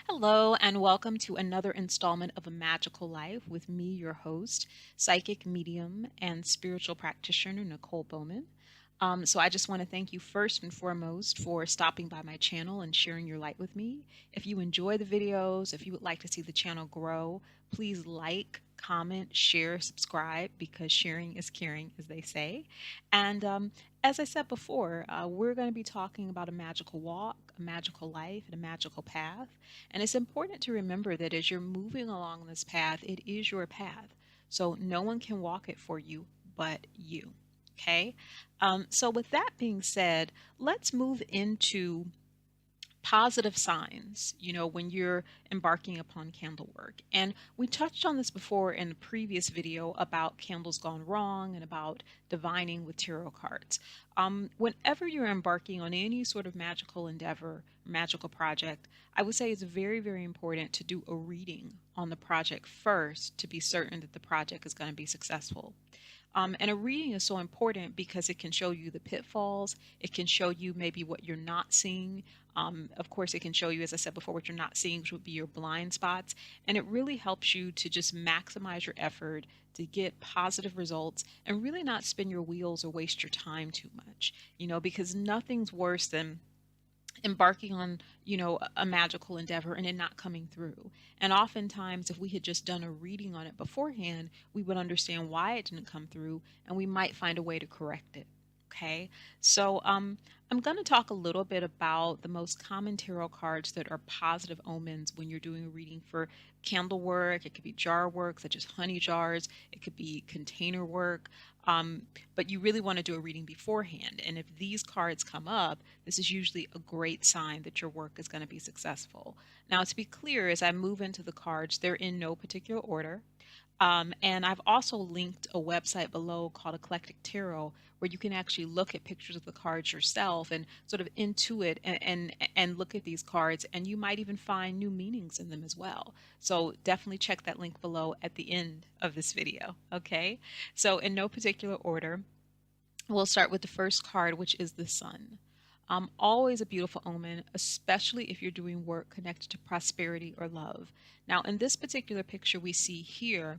Hello, and welcome to another installment of A Magical Life with me, your host, psychic medium and spiritual practitioner, Nicole Bowman. I just want to thank you first and foremost for stopping by my channel and sharing your light with me. If you enjoy the videos, if you would like to see the channel grow, please like, comment, share, subscribe, because sharing is caring, as they say. And as I said before, we're going to be talking about a magical walk, a magical life, and a magical path. And it's important to remember that as you're moving along this path, it is your path. So no one can walk it for you but you. Okay. So with that being said, let's move into positive signs, when you're embarking upon candle work. And we touched on this before in a previous video about candles gone wrong and about divining with tarot cards. Whenever you're embarking on any sort of magical endeavor, magical project, I would say it's very, very important to do a reading on the project first to be certain that the project is going to be successful. And a reading is so important because it can show you the pitfalls. It can show you maybe what you're not seeing. Of course, it can show you, as I said before, what you're not seeing, which would be your blind spots. And it really helps you to just maximize your effort to get positive results and really not spin your wheels or waste your time too much, because nothing's worse than embarking on a magical endeavor and it not coming through. And oftentimes if we had just done a reading on it beforehand, we would understand why it didn't come through and we might find a way to correct it. Okay, so I'm going to talk a little bit about the most common tarot cards that are positive omens when you're doing a reading for candle work. It could be jar work, such as honey jars. It could be container work. But you really want to do a reading beforehand. And if these cards come up, this is usually a great sign that your work is going to be successful. Now, to be clear, as I move into the cards, they're in no particular order. And I've also linked a website below called Eclectic Tarot, where you can actually look at pictures of the cards yourself and sort of intuit and look at these cards, and you might even find new meanings in them as well. So definitely check that link below at the end of this video. Okay, so in no particular order, we'll start with the first card, which is the Sun. Always a beautiful omen, especially if you're doing work connected to prosperity or love. Now, in this particular picture we see here,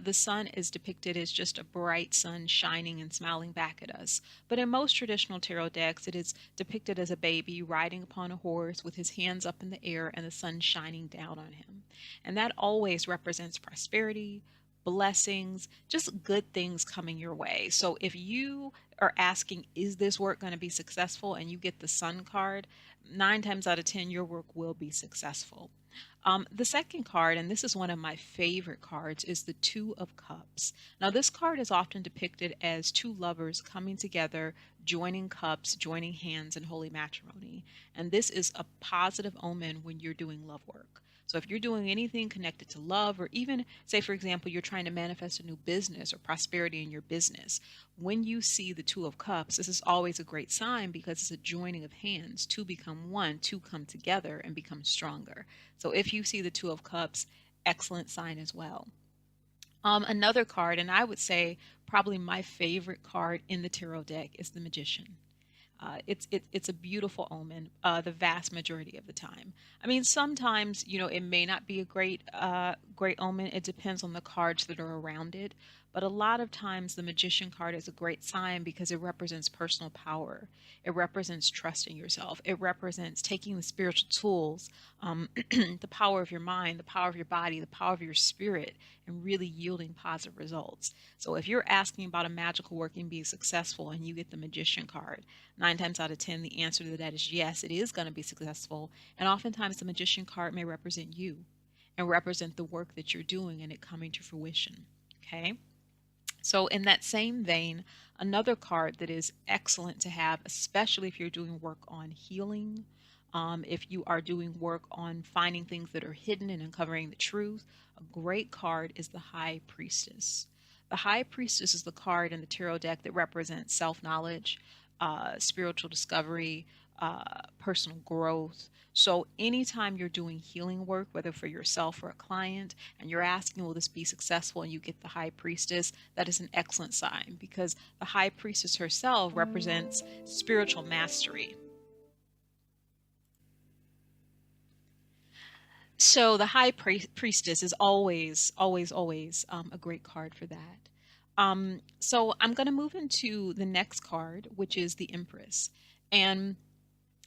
the sun is depicted as just a bright sun shining and smiling back at us. But in most traditional tarot decks, it is depicted as a baby riding upon a horse with his hands up in the air and the sun shining down on him. And that always represents prosperity, blessings, just good things coming your way. So if you are asking, is this work going to be successful? And you get the Sun card, 9 times out of 10, your work will be successful. The second card, and this is one of my favorite cards, is the Two of Cups. Now, this card is often depicted as two lovers coming together, joining cups, joining hands in holy matrimony. And this is a positive omen when you're doing love work. So if you're doing anything connected to love, or even say, for example, you're trying to manifest a new business or prosperity in your business, when you see the Two of Cups, this is always a great sign because it's a joining of hands. Two become one, two come together and become stronger. So if you see the Two of Cups, excellent sign as well. Another card, and I would say probably my favorite card in the tarot deck, is the Magician. It's a beautiful omen the vast majority of the time. I mean, sometimes it may not be a great omen. It depends on the cards that are around it. But a lot of times the Magician card is a great sign because it represents personal power. It represents trusting yourself. It represents taking the spiritual tools, the power of your mind, the power of your body, the power of your spirit, and really yielding positive results. So if you're asking about a magical working being successful and you get the Magician card, 9 times out of 10, the answer to that is yes, it is going to be successful. And oftentimes the Magician card may represent you and represent the work that you're doing and it coming to fruition. Okay. So in that same vein, another card that is excellent to have, especially if you're doing work on healing, if you are doing work on finding things that are hidden and uncovering the truth, a great card is the High Priestess. The High Priestess is the card in the tarot deck that represents self-knowledge, spiritual discovery, personal growth. So anytime you're doing healing work, whether for yourself or a client, and you're asking, will this be successful, and you get the High Priestess, that is an excellent sign because the High Priestess herself represents spiritual mastery. So the high priestess is always, always, always a great card for that. So I'm going to move into the next card, which is the Empress. And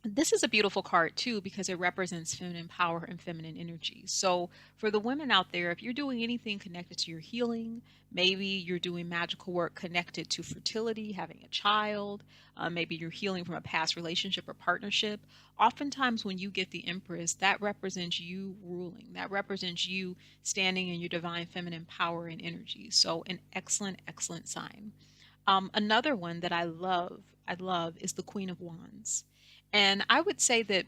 this is a beautiful card too because it represents feminine power and feminine energy. So, for the women out there, if you're doing anything connected to your healing, maybe you're doing magical work connected to fertility, having a child, maybe you're healing from a past relationship or partnership. Oftentimes, when you get the Empress, that represents you ruling, that represents you standing in your divine feminine power and energy. So, an excellent, excellent sign. Another one that I love is the Queen of Wands. And I would say that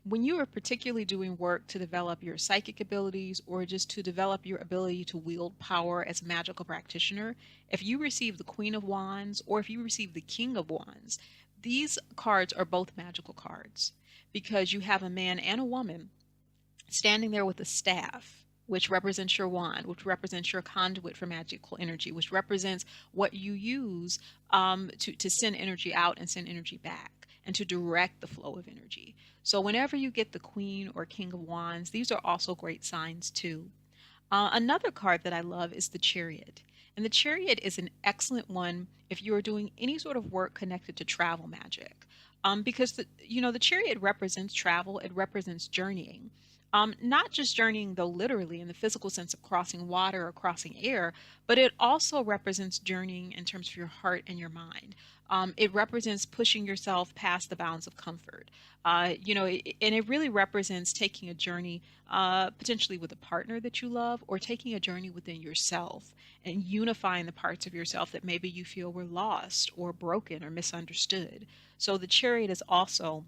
when you are particularly doing work to develop your psychic abilities or just to develop your ability to wield power as a magical practitioner, if you receive the Queen of Wands or if you receive the King of Wands, these cards are both magical cards because you have a man and a woman standing there with a staff, which represents your wand, which represents your conduit for magical energy, which represents what you use to send energy out and send energy back and to direct the flow of energy. So, whenever you get the Queen or King of Wands, these are also great signs too. Another card that I love is the Chariot. And the Chariot is an excellent one if you are doing any sort of work connected to travel magic. Because the Chariot represents travel, it represents journeying. Not just journeying, though, literally in the physical sense of crossing water or crossing air, but it also represents journeying in terms of your heart and your mind. It represents pushing yourself past the bounds of comfort. And it really represents taking a journey potentially with a partner that you love, or taking a journey within yourself and unifying the parts of yourself that maybe you feel were lost or broken or misunderstood. So the Chariot is also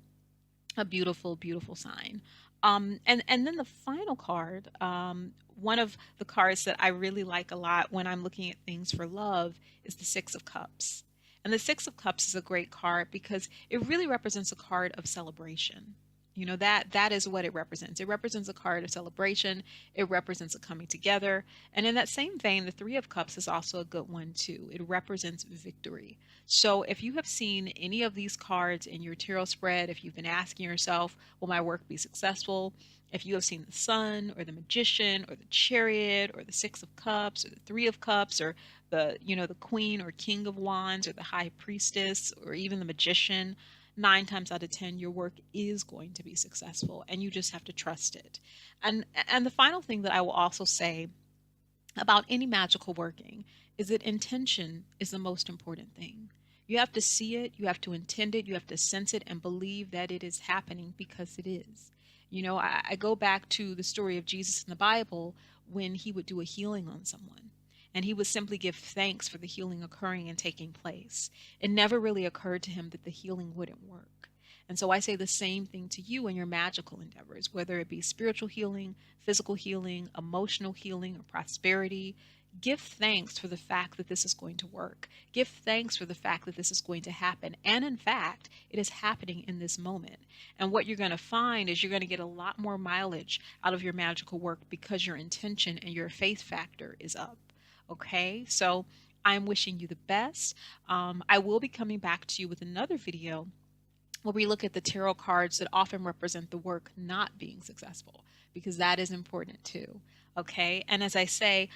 a beautiful, beautiful sign. And then the final card, one of the cards that I really like a lot when I'm looking at things for love is the Six of Cups. And the Six of Cups is a great card because it really represents a card of celebration. That is what it represents. It represents a card of celebration. It represents a coming together. And in that same vein, the Three of Cups is also a good one too. It represents victory. So if you have seen any of these cards in your tarot spread, if you've been asking yourself, will my work be successful? If you have seen the Sun or the Magician or the Chariot or the Six of Cups or the Three of Cups or the Queen or King of Wands or the High Priestess or even the Magician, 9 times out of 10 your work is going to be successful and you just have to trust it. And the final thing that I will also say about any magical working is that intention is the most important thing. You have to see it, you have to intend it, you have to sense it and believe that it is happening because it is. I go back to the story of Jesus in the Bible when he would do a healing on someone. And he would simply give thanks for the healing occurring and taking place. It never really occurred to him that the healing wouldn't work. And so I say the same thing to you in your magical endeavors, whether it be spiritual healing, physical healing, emotional healing, or prosperity. Give thanks for the fact that this is going to work. Give thanks for the fact that this is going to happen. And in fact, it is happening in this moment. And what you're going to find is you're going to get a lot more mileage out of your magical work because your intention and your faith factor is up. Okay, so I'm wishing you the best. I will be coming back to you with another video where we look at the tarot cards that often represent the work not being successful, because that is important too. Okay, and as I say,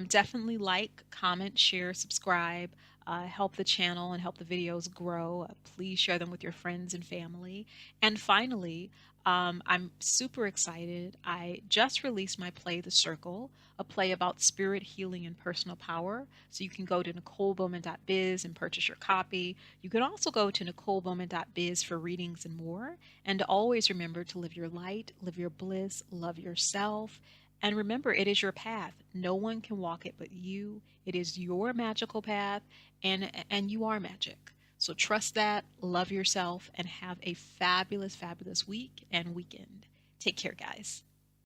definitely like, comment, share, subscribe, help the channel and help the videos grow. Please share them with your friends and family. And finally, I'm super excited. I just released my play, The Circle, a play about spirit healing and personal power. So you can go to NicoleBowman.biz and purchase your copy. You can also go to NicoleBowman.biz for readings and more. And to always remember to live your light, live your bliss, love yourself. And remember, it is your path. No one can walk it but you. It is your magical path, and you are magic. So trust that, love yourself, and have a fabulous, fabulous week and weekend. Take care, guys.